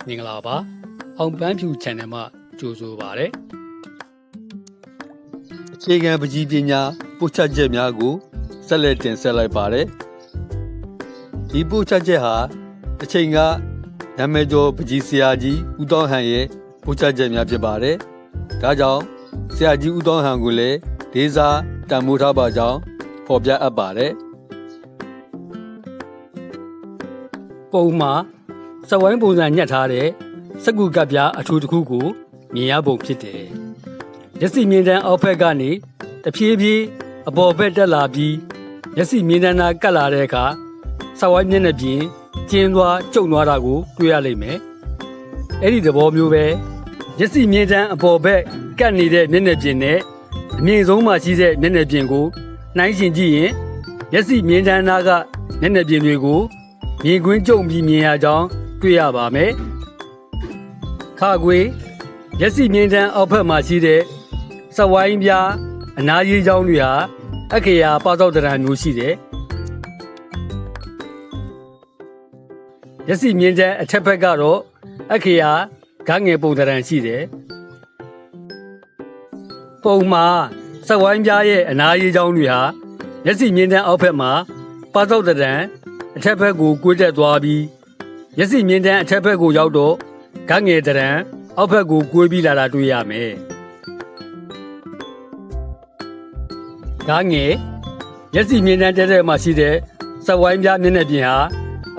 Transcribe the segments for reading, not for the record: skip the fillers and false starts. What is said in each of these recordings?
မင်္ဂလာပါအောင်ပန်းဖြူ channel မှာကြိုဆိုပါရစေအခြေခံပကြီးပညာပို့ချချက်များကိုဆက်လက်တင်ဆက်လိုက်ပါတယ်ဒီပို့ချချက်ဟာအချိန်ကနာမည်ကျော်ပကြီးဆရာကြီးဦးသောဟန်ရဲ့ပို့ချချက်များဖြစ်ပါတယ်ဒါကြောင့်ဆရာကြီးဦးသောဟန်ကိုလည်းလေးစားတန်ဖိုးထားပါကြောင်းဖော်ပြအပ်ပါတယ်ပုံမှာစဝိုင်းပုံစံညှက်ထားတဲ့စက္ကူကပ်ပြားအထူးတစ်ခုကိုမြင်ရပုံဖြစ်တယ်။ရက်စီမြင်းတန်းအောက်ဘက်ကနေတဖြည်းဖြည်းအပေါ်ဘက်တက်လာပြီးရက်စီမြင်းတန်းနာကတ်လာတဲ့အခါစဝိုင်းမျက်နှာပြင်ကျင်းသွားကျုံသွားတာကိုတွေ့ရလိမ့်မယ်။အဲ့ဒီသဘောမျိုးပဲရက်စီမြင်းတန်းအပေါ်ဘက်ကတ်နေတဲ့မျက်နှာပြင်နဲ့အမြင့်ဆုံးမှရှိတဲ့မျက်နှာပြင်ကိုနှိုင်းယှဉ်ကြည့်ရင်ရက်စီမြင်းတန်းနာကမျက်နှာပြင်တွေကိုမြင်ကွင်းကြုံပြီးမြင်ရကြောင်းတွေ့ရပါမယ်။ခါခွေရက်စီမြင်းတန်းအောက်ဘက်မှာရှိတဲ့စဝိုင်းပြားအနာကြီးချောင်းတွေဟာအခရာပသောက်တရံမျိုးရှိတယ်။ရက်စီမြင်းတန်းအထက်ဘက်ကတော့အခရာဂငယ်ပုံတရံရှိတယ်။ပုံမှာစဝိုင်းပြားရဲ့အနာကြီးချောင်းတွေဟာရက်စီမြင်းတန်းအောက်ဘက်မှာပသောက်တရံအထက်ဘက်ကိုကွေးတက်သွားပြီးရက်စီမြင်းတန်းအထက်ဘက်ကိုရောက်တော့ဂငယ်တရံအောက်ဘက်ကိုကွေးပြီးလာတာတွေ့ရမယ်။ဂငယ်ရက်စီမြင်းတန်းတဲတဲမှာရှိတဲ့စဝိုင်းပြားမျက်နှာပြင်ဟာ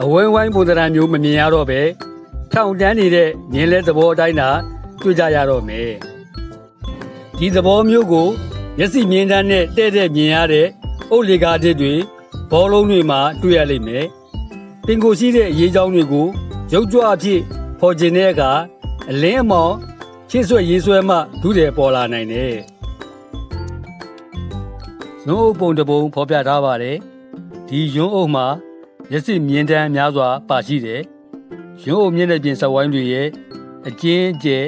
အဝင်းဝိုင်းပုံတရံမျိုးမမြင်ရတော့ပဲဖြောင့်တန်းနေတဲ့မြင်းလဲသဘောအတိုင်းသာတွေ့ကြရတော့မယ်။ဒီသဘောမျိုးကိုရက်စီမြင်းတန်းနဲ့တဲ့တဲ့မြင်ရတဲ့အုတ်လေကားတွေဘောလုံးတွေမှာတွေ့ရလိမ့်မယ်။ပင်ကိုရှိတဲ့အရေးအကြောင်းတွေကိုရုပ်ကြွအဖြစ်ဖော်ကျင်တဲ့အခါအလင်းအမောင်ချစ်ဆွဲရေးဆွဲမှဒုတယ်ပေါ်လာနိုင်တယ်။ရုံးအုပ်ပုံတစ်ပုံဖော်ပြထားပါတယ်။ဒီရုံးအုပ်မှာရက်စီမြင်းတန်းများစွာပါရှိတယ်။ရုံးအုပ်မျက်နှာပြင်စဝိုင်းတွေရဲ့အကျဉ်းကျယ်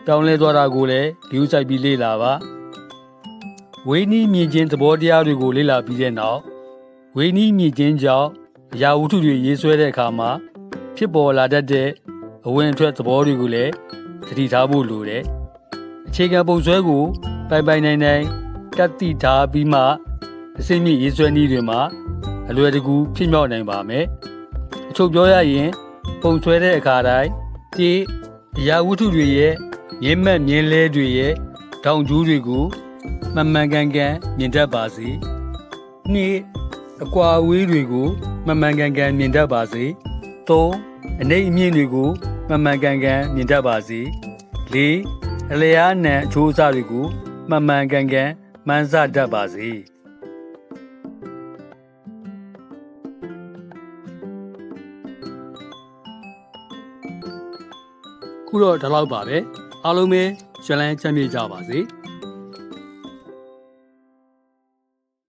ပြောင်းလဲသွားတာကိုလည်းဂရုစိုက်ပြီးလေ့လာပါ။ဝိနည်းမြင်ခြင်းသဘောတရားတွေကိုလေ့လာပြီးတဲ့နောက်ဝိနည်းမြင်ခြင်းကြောင့်အရာဝတ္ထုတွေရေးဆွဲတဲ့အခါမှာဖြစ်ပေါ်လာတတ်တဲ့အဝင်အထွက်သဘောတွေကိုလည်းသတိထားဖို့လိုတယ်။အခြေခံပုံဆွဲကိုပိုင်ပိုင်နိုင်နိုင်တတ်သိထားပြီးမှအစိမ့်မြင့်ရေးဆွဲနည်းတွေမှာအလွယ်တကူဖြစ်မြောက်နိုင်ပါမယ်။အချုပ်ပြောရရင်ပုံဆွဲတဲ့အခါတိုင်းဒီအရာဝတ္ထုတွေရဲ့မြင်းမက်မြင်းလဲတွေရဲ့ထောင်ကျိုးတွေကိုမှန်မှန်ကန်ကန်မြင်တတ်ပါစေ။နှစ်အကွာအဝေးတွေကိုမှန်မှန်ကန်ကန်မြင်တတ်ပါစေ။သုံးအနိမ့်အမြင့်တွေကိုမှန်မှန်ကန်ကန်မြင်တတ်ပါစေ။လေးအလျားနံအချိုးအစားတွေကိုမှန်မှန်ကန်ကန်မှန်းဆတတ်ပါစေ။ခုတော့ဒီလောက်ပါပဲ။အားလုံးပဲရှင်းလန်းချမ်းမြေ့ကြပါစေ။